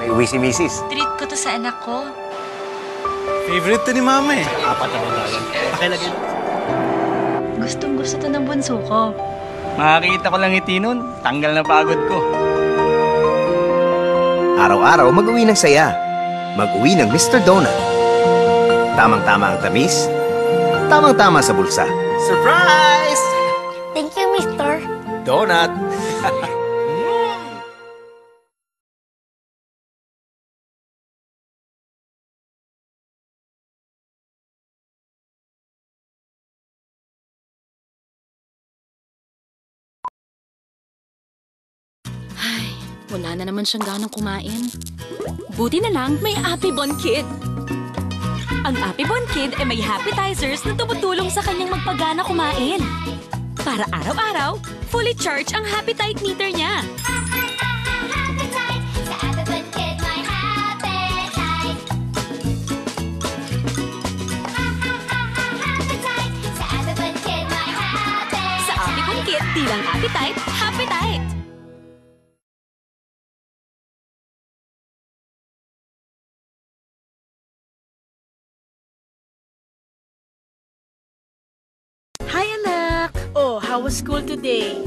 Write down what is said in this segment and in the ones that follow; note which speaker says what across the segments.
Speaker 1: Iuwi si Mrs.
Speaker 2: Treat ko to sa anak ko.
Speaker 3: Favorite to ni Mama eh. Apat na bandalan. Pakilagay.
Speaker 2: Gustong-gusto to ng bunso ko.
Speaker 4: Makakita ko lang ngiti nun, tanggal na pagod ko.
Speaker 1: Araw-araw mag-uwi ng saya. Mag-uwi ng Mr. Donut. Tamang-tama ang tamis. Tamang-tama sa bulsa.
Speaker 3: Surprise!
Speaker 5: Thank you, Mister.
Speaker 1: Donut!
Speaker 6: Wala na naman siyang ganang kumain. Buti na lang may Apibon Kid. Ang Apibon Kid ay may appetizers na tumutulong sa kanyang magpagana kumain. Para araw-araw, fully charged ang Happytite meter niya. Sa Apibon Kid, di lang appetite, Happytite!
Speaker 7: Hi, anak! Oh, how was school today?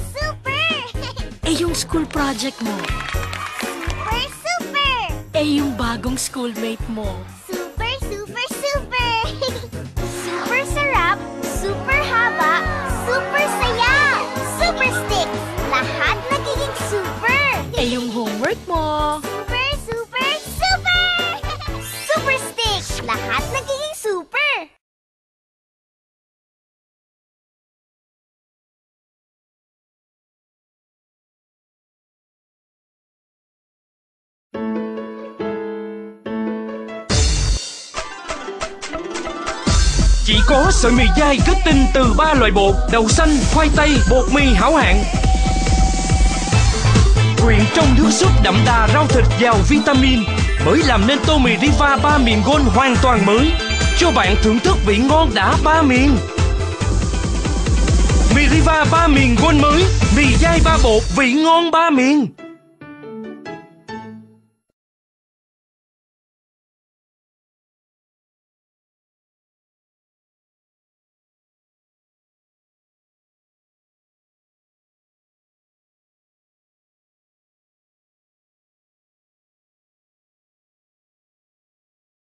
Speaker 5: Super!
Speaker 7: Yung school project mo?
Speaker 5: Super, super!
Speaker 7: Yung bagong schoolmate mo?
Speaker 5: Super, super, super! Super sarap, super haba, super saya! Super stick! Lahat nagiging super!
Speaker 7: Yung homework mo?
Speaker 5: Super, super, super! Super stick! Lahat nagiging super!
Speaker 8: Chỉ có sợi mì dai kết tinh từ 3 loại bột: đậu xanh, khoai tây, bột mì hảo hạng. Quyện trong nước súp đậm đà rau thịt giàu vitamin, mới làm nên tô mì Riva 3 miền Gold hoàn toàn mới, cho bạn thưởng thức vị ngon đã 3 miền. Mì Riva 3 miền Gold mới, mì dai 3 bột, vị ngon 3 miền.